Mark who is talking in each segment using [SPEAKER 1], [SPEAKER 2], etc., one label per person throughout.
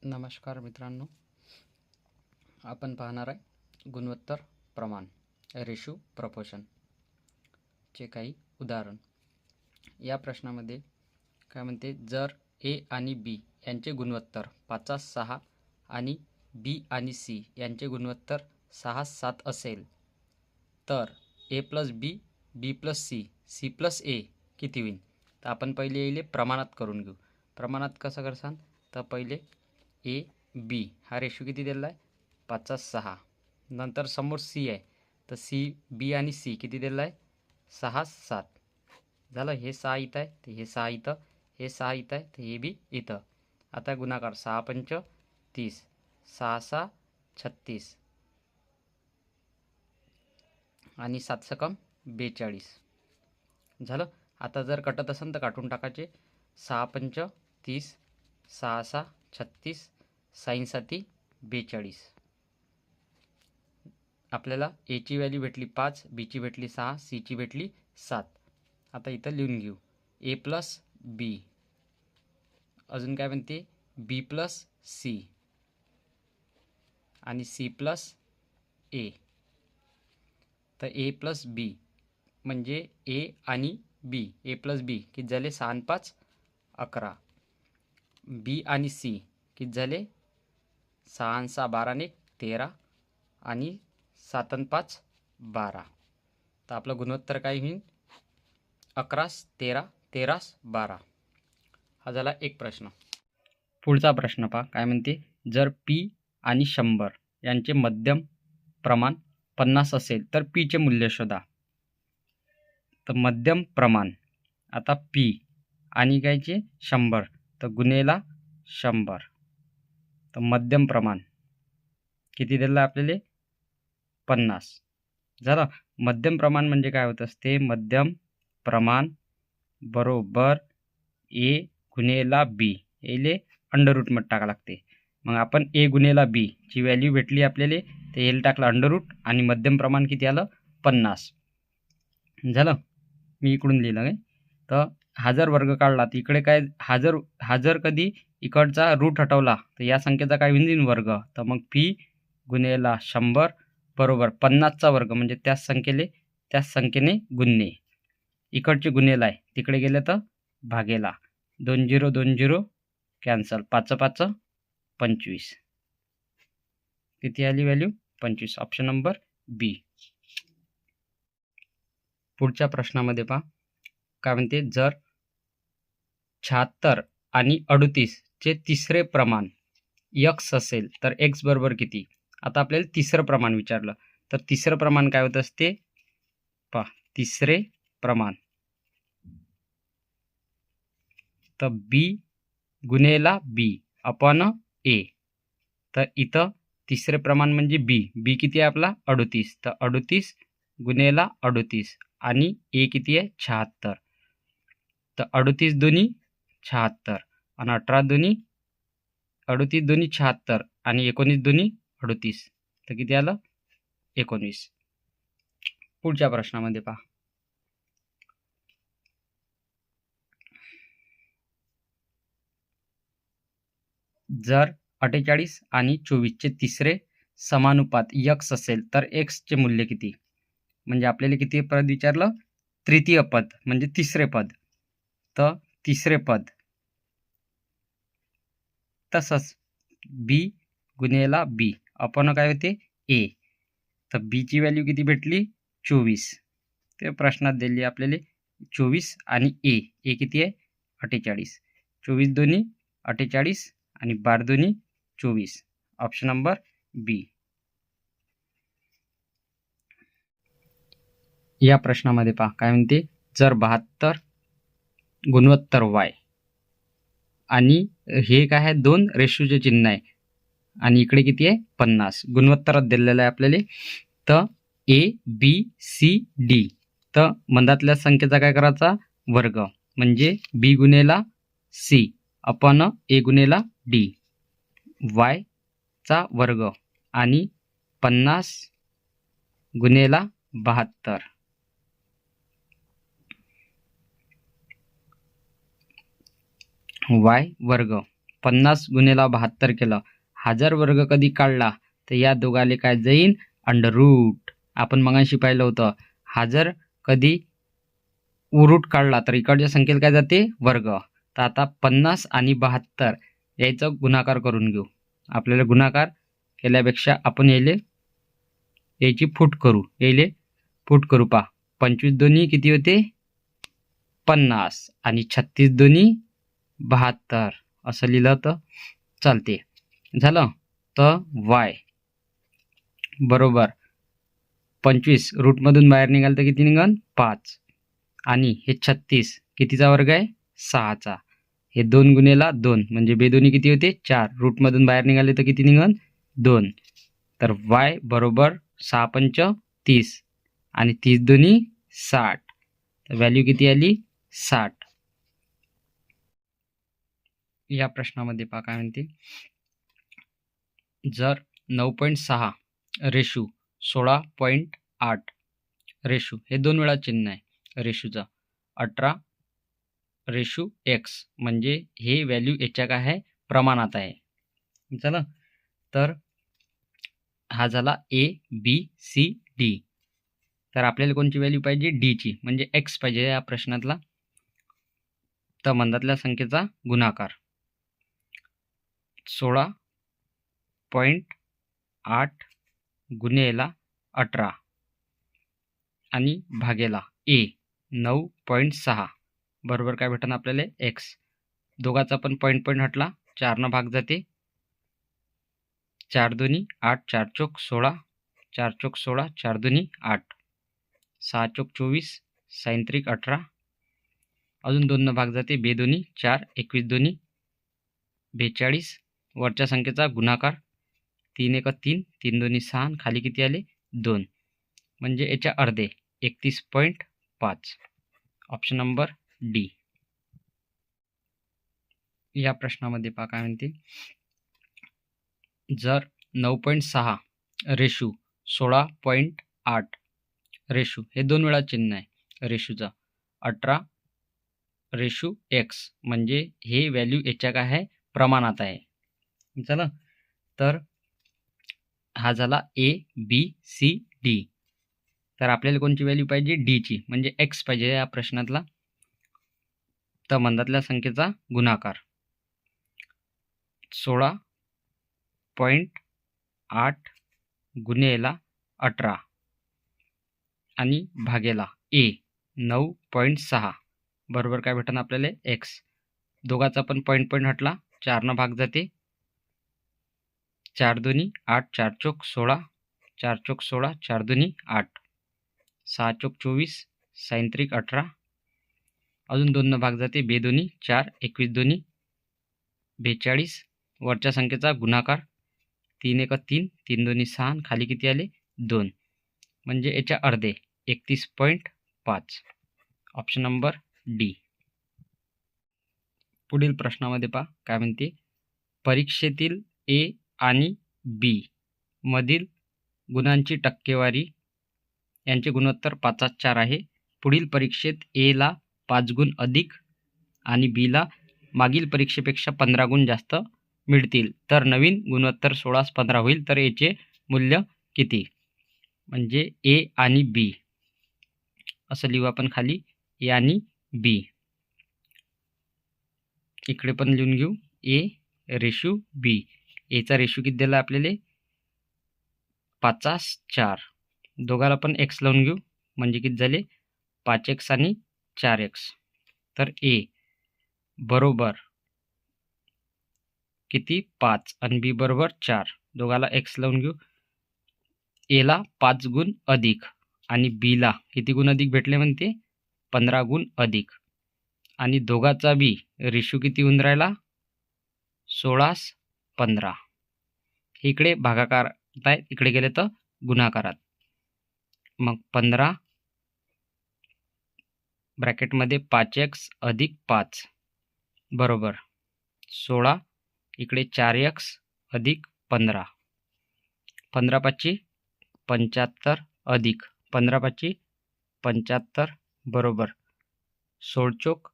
[SPEAKER 1] नमस्कार मित्रांनो, आपण पाहणार आहे गुणोत्तर प्रमाण रेशो प्रपोर्शन चे काही उदाहरण। या प्रश्नामध्ये काय म्हणते, जर ए आणि बी यांचे गुणोत्तर 5:6 आणि बी आणि सी यांचे गुणोत्तर 6:7 असेल तर ए प्लस बी, बी प्लस सी, सी प्लस ए किती होईल? तर आपण पहिले येईल प्रमाणात करून घेऊ। प्रमाणात कसं करसान, तर पहिले ए बी हा रेशो किती दिलेला आहे? 5:6। नंतर समोर सी आहे, तर सी बी आणि सी किती दिलेला आहे? 6:7 झालं। हे 6 इथं आहे, तर हे 6 इथं, हे 6 इथं आहे, तर हे बी इथं। आता गुणाकार 6×5 = 30, 6×6 = 36 आणि 7×6 = 42 झालं। आता जर कटत असेल तर काटून टाकायचे। 6×5 = 30, 6×6 = 36, 6×7 = 42। आपल्याला ए ची व्हॅल्यू भेटली 5, बी ची भेटली 6, सी ची भेटली 7। आता इथं लिहून घेऊ ए प्लस बी, अजून काय म्हणते बी प्लस सी आणि सी प्लस ए। तर ए प्लस बी म्हणजे ए आणि बी, ए प्लस बी किती झाले? 6 आणि 5 = 11। बी आणि सी किती झाले? 6 आणि 6 = 12 आणि 1 = 13 आणि 7 आणि 5 = 12। तर आपलं गुणोत्तर काय होईल? 11, 13, 13, 12। हा झाला एक प्रश्न। पुढचा प्रश्न पहा, काय म्हणते, जर पी आणि 100 यांचे मध्यम प्रमाण 50 असेल तर पी चे मूल्य शोधा। तर मध्यम प्रमाण, आता पी आणि कायचे 100, तर गुणेला 100, तर मध्यम प्रमाण किती दिलं आपल्याला? 50 झालं। मध्यम प्रमाण म्हणजे काय होत असते? मध्यम प्रमाण बरोबर ए गुणेला बी, याले अंडर रूट मध्ये टाका लागते। मग आपण ए गुणेला बी ची व्हॅल्यू भेटली आपल्याला, तर याला टाकलं अंडर रूट आणि मध्यम प्रमाण किती आलं? 50 झालं। मी इकडून लिहिलं काय, तर हा जर वर्ग काढला तर इकडे काय, हा जर कधी इकडचा रूट हटवला तर या संख्येचा काय होईल? वर्ग। तर मग पी गुणेला 100 बरोबर 50चा वर्ग म्हणजे त्याच संख्येने गुणणे। इकडचे गुणेला आहे, तिकडे गेले तर भागेला। 2 0 2 0 कॅन्सल, 5 5 25 किती आली व्हॅल्यू? 25। ऑप्शन नंबर बी। पुढच्या प्रश्नामध्ये पहा, काय म्हणते, जर 76 आणि 38 चे तिसरे प्रमाण x असेल तर x बरोबर किती? आता आपल्याला तिसरं प्रमाण विचारलं, तर तिसरं प्रमाण काय होत असते? पहा, तिसरे प्रमाण तर बी गुणेला बी अपॉन ए। तर इथं तिसरे प्रमाण म्हणजे बी किती आहे आपला? 38, तर 38 गुणेला 38 आणि ए किती आहे? 76, तर 38 दोन्ही 76 आणि 18 दोन्ही 38 दोन्ही 76 आणि 19 दोन्ही 38, तर किती आलं? 19। पुढच्या प्रश्नामध्ये पहा, जर 48 आणि 24 चे तिसरे समानुपात x असेल तर x चे मूल्य किती? म्हणजे आपल्याला किती पद विचारलं? तृतीय पद म्हणजे तिसरे पद, तर तिसरे पद तसंच बी गुणेला बी आपण काय होते? ए। तर बी ची व्हॅल्यू किती भेटली? 24, ते प्रश्नात दिली आपल्याला 24 आणि ए किती आहे? 48, 24 दोन्ही 48 आणि 12 दोन्ही 24, ऑप्शन नंबर बी। या प्रश्नामध्ये पहा, काय म्हणते, जर 72 गुणोत्तर y आणि हे काय आहे? 2 रेशोचे चिन्ह आहे आणि इकडे किती आहे? 50 गुणोत्तरात दिलेलं आहे आपल्याला। तर ए बी सी डी, तर मधातल्या संख्येचा काय करायचा? वर्ग, म्हणजे बी गुणेला सी अपॉन ए गुणेला डी, वाय चा वर्ग आणि 50 गुणेला 72 वाय वर्ग 50 गुणेला 72 केलं. हा जर वर्ग कधी काढला तर या दोघाले काय जाईन अंडर रूट. आपण मगाशी पाहिलं होतं. हा जर कधी उरूट काढला तर इकडच्या संख्येला काय जाते वर्ग. तर आता 50 आणि 72 याचा गुणाकार करून घेऊ. आपल्याला गुणाकार केल्यापेक्षा आपण याची फूट करू. फूट करू. पहा 25 दोन्ही किती होते 50 आणि 36 दोन्ही 72 असं लिहिलं तर चालते. झालं. तर y बरोबर 25 रूटमधून बाहेर निघाल तर किती निघन 5 आणि हे 36 कितीचा वर्ग आहे 6चा. हे 2 गुणेला 2 म्हणजे बेदोन्ही किती होते 4. रूटमधून बाहेर निघाले तर किती निघन 2. तर y बरोबर 6 पंच 30 आणि 30 दोन्ही 60. तर व्हॅल्यू किती आली 60. या प्रश्नामध्ये पहा काय म्हणते. जर 9.6 रेशू 16.8 रेशू हे 2 वेळा चिन्ह आहे रेशूचं 18 रेशू x म्हणजे हे व्हॅल्यू याच्या काय आहे प्रमाणात आहे. चला. तर हा झाला A B C D. तर आपल्याला कोणची व्हॅल्यू पाहिजे D ची म्हणजे x पाहिजे या प्रश्नातला. तर मंदातल्या संख्येचा गुणाकार 16.8 गुणेला 18 आणि भागेला A 9.6 बरोबर काय भेटणार आपल्याला x. दोघाचा पण पॉईंट हटला 4 न भाग जाते. 4 दोन्ही 8 4 चोक 16 4 चोक 16 4 दोन्ही 8 6 चोक 24 सायंत्रिक 18 अजून 2 न भाग जाते. बे दोन्ही 4 21 दोन्ही 42. वरच्या संख्येचा गुणाकार 3 एक 3 3 दोन्ही 6 खाली किती आले 2 म्हणजे याच्या अर्धे 31.5. Option number D. या प्रश्नामध्ये पहा काय म्हणते. जर 9.6 रेशू 16.8 रेशू हे 2 वेळा चिन्ह आहे रेशूचं 18 रेशू x म्हणजे हे व्हॅल्यू याच्या काय आहे प्रमाणात आहे. चला. तर हा झाला A B C D. तर आपल्याला कोणची व्हॅल्यू पाहिजे D ची म्हणजे x पाहिजे या प्रश्नातला. तर मंदातल्या संख्येचा गुणाकार 16.8 गुणेला 18 आणि भागेला A 9.6 बरोबर काय भेटणार आपल्याला x. दोघाचा पण पॉईंट हटला 4 न भाग जाते. 4 दोन्ही 8 4 चोक 16 4 चोक 16 4 दोन्ही 8 6 चोक 24 सायंत्रिक 18 अजून 2 न भाग जाते. बे दोन्ही 4 21 दोन्ही 42. वरच्या संख्येचा गुणाकार 3 एक 3 3 दोन्ही 6 खाली किती आले 2 म्हणजे याच्या अर्धे 31.5. Option number D. पुढील प्रश्नामध्ये पहा काय म्हणते. परीक्षेतील A आणि B मधील गुणांची टक्केवारी यांचे गुणोत्तर 5/4 आहे. पुढील परीक्षेत A ला 5 गुण अधिक आणि B ला मागील परीक्षेपेक्षा 15 गुण जास्त मिळतील तर नवीन गुणोत्तर 16/15 होईल. तर याचे मूल्य किती. म्हणजे A आणि B असं लिहू आपण खाली A आणि B. इकडे पण लिहून घेऊ A रेशू B. एचा रेशू किती दिला आपल्याला 5/4. दोघाला पण x लावून घेऊ म्हणजे किती झाले 5x आणि 4x. तर A बरोबर किती 5 आणि B बरोबर 4. दोघाला x लावून घेऊ. A ला 5 गुण अधिक आणि B ला किती गुण अधिक भेटले म्हणते 15 गुण अधिक आणि दोघाचा बी रेशू किती होऊन राहिला 16/15. इकडे भागाकारात आहे इकडे गेले तर गुणाकारात. मग 15 ब्रॅकेटमध्ये 5x अधिक 5 बरोबर 16. इकडे 4x अधिक 15 15/5 75 अधिक 15/5 75 बरोबर 16 चोक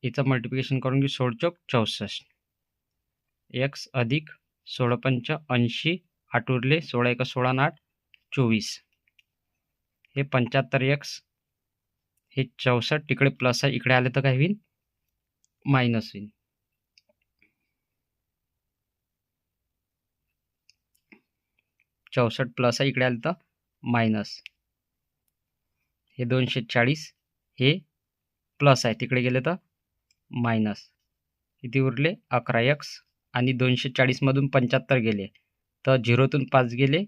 [SPEAKER 1] याचं मल्टिप्लिकेशन करून घेऊ 16 चोक 64. एक्स अधिक 16 80, 8 उरले 16 1 16 आणि 8 24. हे 75x, हे 64 तिकडे प्लस आहे, इकडे आले तर काय होईल मायनस होईल. 64 प्लस आहे, इकडे आले तर मायनस. हे 240, हे प्लस आहे, तिकडे गेले तर मायनस. किती उरले 11x, आणि 240 मधून 75 गेले तर 0तून 5 गेले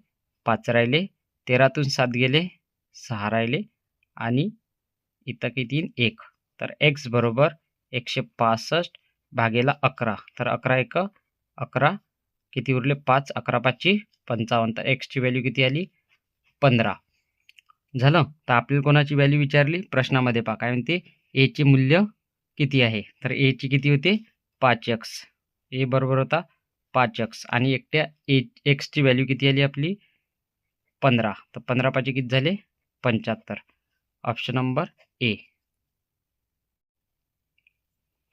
[SPEAKER 1] 5 राहिले, 13तून 7 गेले 6 राहिले, आणि इथं किती 1. तर x बरोबर 165 भागेला 11. तर 11 1 11, किती उरले 5, 11 5 55. तर एक्सची व्हॅल्यू किती आली 15. झालं. तर आपल्याला कोणाची व्हॅल्यू विचारली प्रश्नामध्ये पहा काय म्हणते, ए चे मूल्य किती आहे. तर ए ची किती होते 5x. ए बरोबर होता 5x, आणि एकट्या एक्सची व्हॅल्यू किती आली आपली 15. तर 15 5 किती झाले 75. Option number A.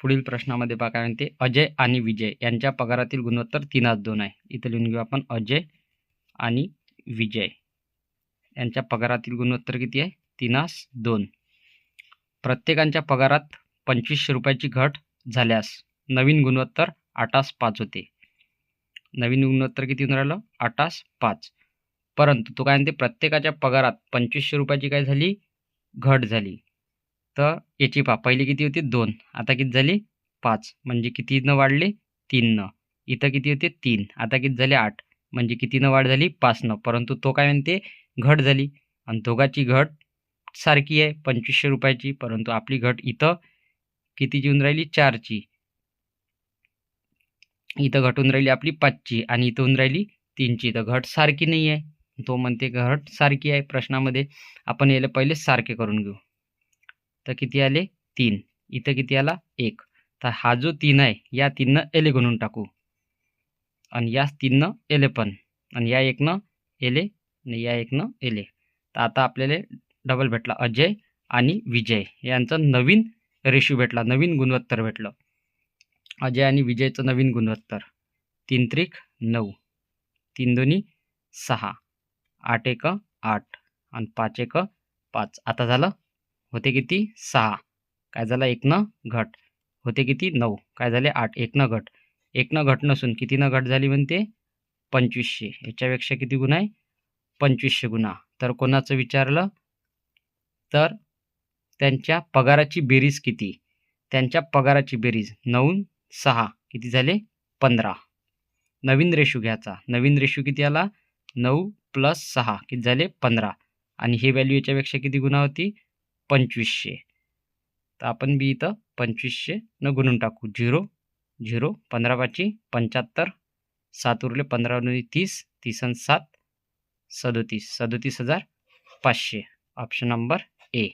[SPEAKER 1] पुढील प्रश्नामध्ये पहा काय म्हणते, अजय आणि विजय यांच्या पगारातील गुणोत्तर 3:2 आहे. इथे लिहून घेऊ आपण, अजय आणि विजय यांच्या पगारातील गुणोत्तर किती आहे 3:2. प्रत्येकाच्या पगारात 2500 रुपयाची घट झाल्यास नवीन गुणोत्तर 8:5 होते. नवीन गुणोत्तर किती होऊन राहिलं 8:5. परंतु तो काय म्हणते, प्रत्येकाच्या पगारात 2500 रुपयाची काय झाली घट झाली. तर याची पहा, पहिली किती होती 2, आता किती झाली 5, म्हणजे कितीनं वाढले 3. इथं किती होते 3, आता किती झाले 8, म्हणजे कितीनं वाढ झाली 5. परंतु तो काय म्हणते घट झाली, आणि दोघाची घट सारखी आहे 2500 रुपयाची, परंतु आपली घट इथं कितीची होऊन राहिली 4ची. इथं घटून राहिली आपली 5ची, आणि इथं होऊन राहिली 3ची. तर घट सारखी नाही आहे. तो म्हणते घट सारखी आहे. प्रश्नामध्ये आपण याला पहिले सारखे करून घेऊ. तर किती आले 3, इथं किती आला 1. तर हा जो 3 आहे या 3नं एले गुणून टाकू, आणि या 3नं एले पण, आणि या 1नं एले, आणि या 1नं एले. तर आता आपल्याला डबल भेटला, अजय आणि विजय यांचं नवीन रेशो भेटला, नवीन गुणोत्तर भेटलं. अजय आणि विजयचं नवीन गुणोत्तर 3 त्रिक 9, 3 दोन्ही 6, 8 1 8, आणि 5 1 5. आता झालं होते किती 6, काय झालं 1नं घट, होते किती 9, काय झाले 8, 1नं घट. 1नं घट नसून कितीनं घट झाली म्हणते 2500. याच्यापेक्षा किती गुणा आहे 2500 गुणा. तर कोणाचं विचारलं, तर त्यांच्या पगाराची बेरीज किती. त्यांच्या पगाराची बेरीज 9 6 किती झाले 15. नवीन रेशो घ्यायचा, नवीन रेशो किती आला 9 + 6 किती झाले 15, आणि हे व्हॅल्यू याच्यापेक्षा किती गुणा होती 2500. तर आपण बी इथं 2500 न गुणून टाकू. 0 0, 15 5 75, 7 उरले 15 30, 30 आणि 7 37, 37,500. Option number A.